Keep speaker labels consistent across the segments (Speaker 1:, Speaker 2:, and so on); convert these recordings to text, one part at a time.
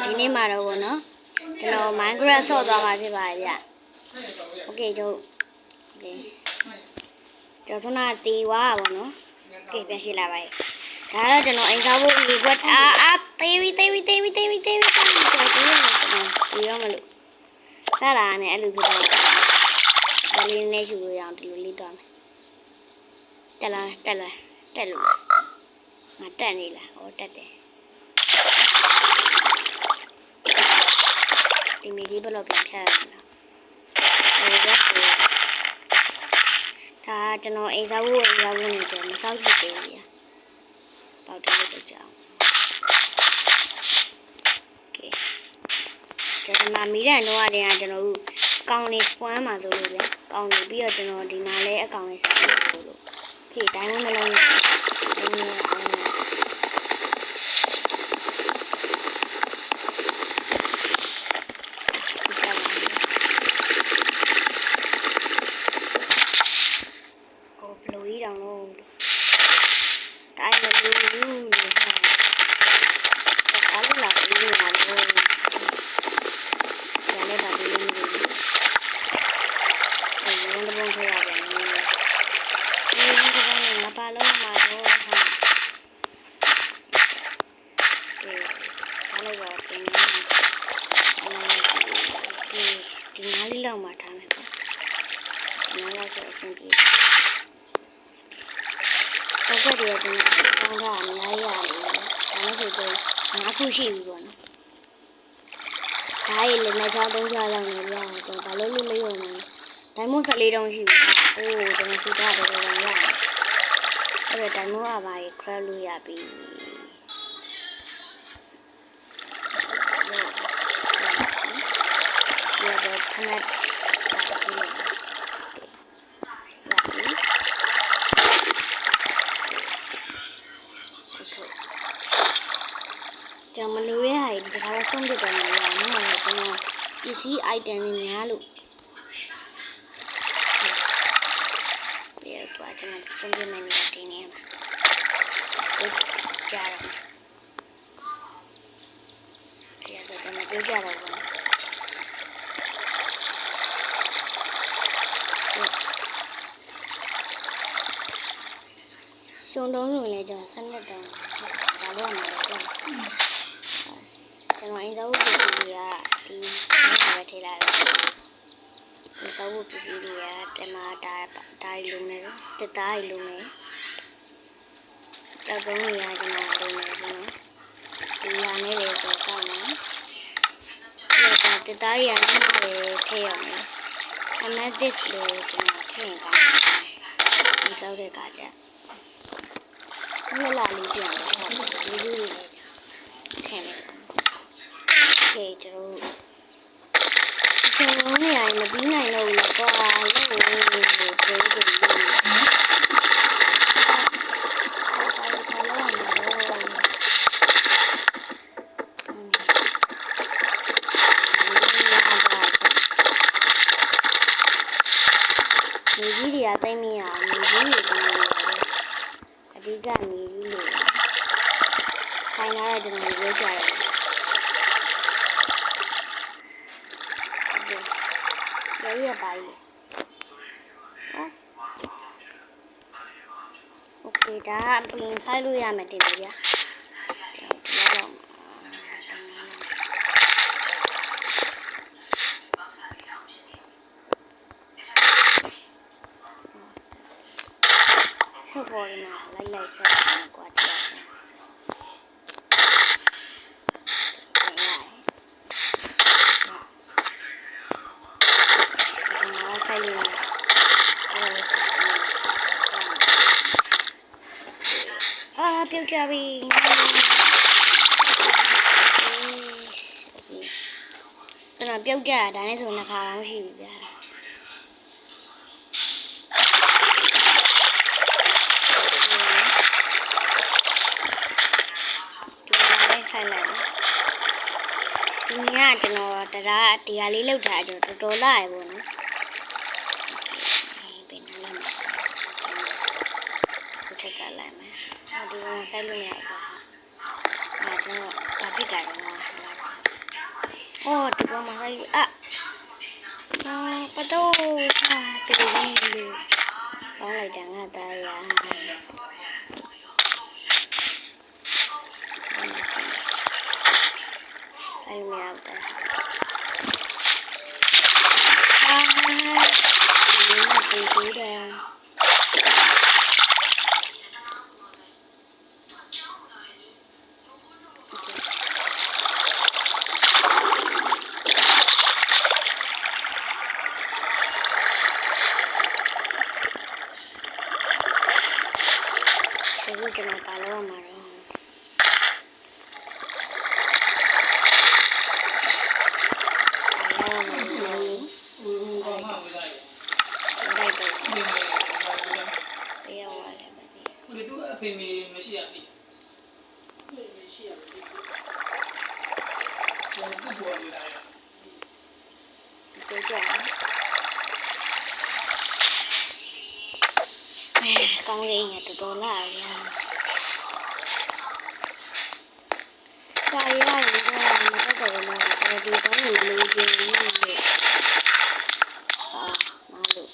Speaker 1: ဒီနေ့မှာတော့ဗောနော်ကျွန်တော် Minecraft ဆော့သွားမှာဖြစ်ပါတယ်ဗျ။ Okay တို့ Okay ကျွန်တော်ကတီဝါဗောနော် Okay ပြန်ရှိလာပါပြီ။ဒါတော့ကျွန်တော်အိမ်ဆောက်ဖို့ဒီဘက်တေးပြီးကျွန်တော်ဒီရောမလို့စတာနဲ့အဲ့လိုဖြစ်တော့ဒါလေးနဲ့ယူလို့ရအောင်ဒီလိုလေးတော့မယ်။တက်လို့ငါတက်နေလားဟောတက်တယ်ဒီမီဒီဘလော့ပြန်ထည့်ရအောင်ဒါကျွန်တော်အိမ်ဆောက်ဖို့နေကျွန်တော်မဆောက်ကြည့်သေးဘူးဗျာပေါက်တယ်လို့ကြောက်โอเคကျွန်တော်မီးရန်တော့ရတယ်ကျွန်တော်တို့ကောင်းနေပွမ်းမှာဆိုလို့ဗျာကောင်းနေပြီးတော့ကျွန်တော်ဒီမှာလဲအကောင်လေးစပြီးဆိုလို့ခေတိုင်းမလုံးလောက်မှထားမယ်ပေါ့။နားလောက်ဆိုအဆင်ပြေ။တော့ကြည့်ရတဲ့ကောင်းတာအများကြီးရတယ်။ဒါမှဆိုတော့၅ခုရှိပြီပေါ့နော်။ဒါရည်လည်းမချောင်း၃ချောင်းလောက်နေပြအောင်တော့ဘာလို့လေးရုံနဲ့ဒိုင်မွန်14တောင်းရှိပြီ။အိုးကျွန်တော်စီထားတယ်တော့ရတယ်။အဲ့ဒါဒိုင်မွန်အပါးကြီး craft လို့ရပြီ။ရတော့ခဏကျွန်မလိုရဟာဒီခါတော့ဆုံးပြတယ်နော်ကျွန်တော်ပစ္စည်း item တွေများလို့ဒီတော့ကျွန်တော်ဆုံးပြနေတယ်ဒီနေ့မှာကြားရတယ်ဒီတော့ကျွန်တော်ပြောကြတော့ဘူးရှုံတုံးလို့လည်းကျွန်တော်12တောင်းဒါလို့ရမှာတော့ကျွန်တော်အင်ဇာဝပစ္စည်းတွေကဒီမှာပဲထည့်လိုက်တယ်အင်ဇာဝပစ္စည်းတွေကတမတာရီလုံးနဲ့တက်တာရီလုံးနဲ့တောက်တုံးတွေကကျွန်တော်လုံးနဲ့ပေါ့နော်ဒီဟာနဲ့လေဆိုတော့နော်ဒီတက်တာရီကလည်းမှာပဲထည့်ရမယ်အမက်ဒစ်လေးကျွန်တော်ထည့်ရင်ကောင်းတယ်အင်ဇာတဲ့ကကြမလာလေးပြန်တော့ဒီလိုလေးထည့်လိုက်Okay ကျွန်တော်နေရာမပြီးနိုင်တော့ဘူးတော့လို့ပြောတယ်ဒီကြီးတွေကတိတ်မရအောင်ဒီကြီးတွေအဓိကနေကြီးလို့ခိုင်းလာတဲ့ကျွန်တော်ပြောကြတယ်ရရပါလိမ့် Okay ဒါပြင်ဆိုင်လို့ရမယ်တင်တယ်ဗျာဒီလောက်ဟုတ်ပေါ်နေလိုက်ဆက်ကွာတရားပြုတ်ကြပြီကျွန်တော်ပြုတ်ကြတာဒါနဲ့ဆို2ခါလောက်ရှိပြီဗျာဆိုင်လိုက်ဒီနေ့ကကျွန်တော်တရားဒီဟာလေးလောက်ထားကျွန်တော်တော်တော်လာရပေါ့နော်ဘယ်နဲ့လဲထက်စားလိုက်မယ်ဒီကောင်ဆိုင်လို့ရပါဘူးကျွန်တော်ဗာပြစ်တာတော့ Oh, di bawah saya. Ah. Apa tuh? Ah, pilih. Oh, lại chẳng ada ya. Ayo merah. Ah, ini mati sudah. Jadi kenapa lo marah? Con ghi nhà tụi tôi là sai ra rồi mà có thể là vì có người lưu gì như vậy mà được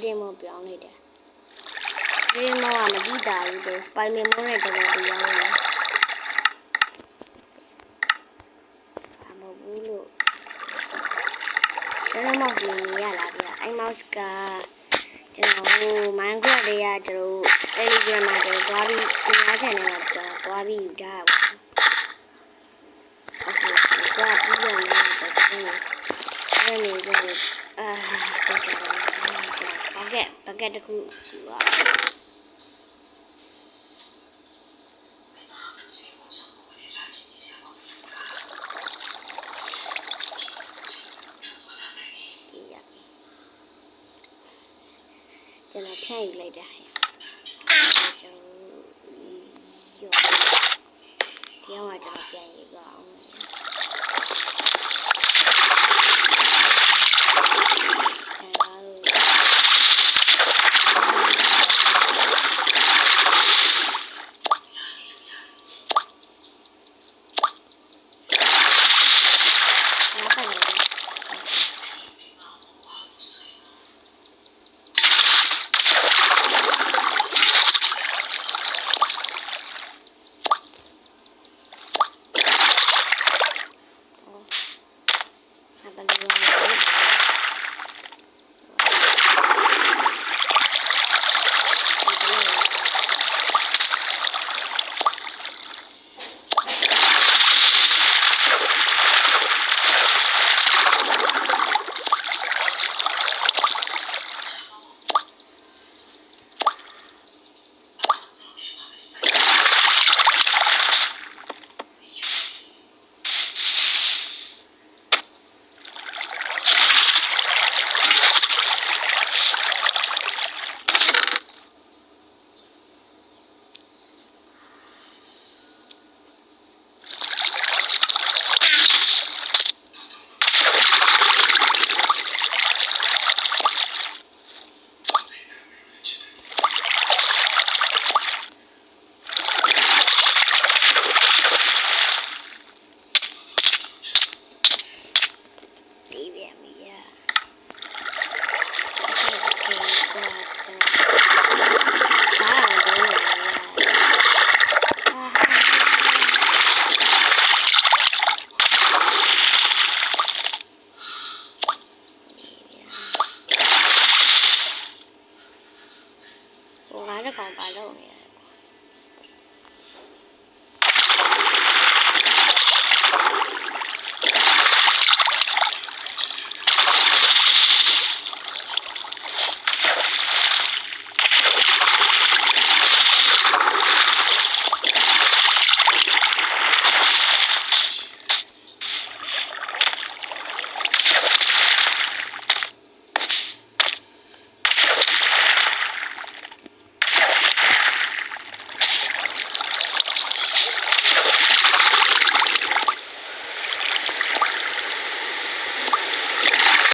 Speaker 1: demoပြောင်းလိုက်တယ် demo ကမကြည့်တာဘူးသူ spy memo နဲ့တော်တော်ပြောင်းတယ်အမဘူးလို့ကျွန်တော် mouse နေရလားဗျအဲ့ mouse ကကျွန်တော် Minecraft တွေကကျွန်တော် Telegram မှာကျွန်တော်သွားပြီးဒီမှာ channel မှာကျွန်တော်သွားပြီးယူထားတာပေါ့ဟုတ်ကဲ့သွားပြီးတော့လည်းကျွန်တော်အဲ့ဒီကိုဟုတ်ကဲ့ဘက်ကက်တစ်ခုယူပါကျွန်တော်ဖြန့်ယူလိုက်တာ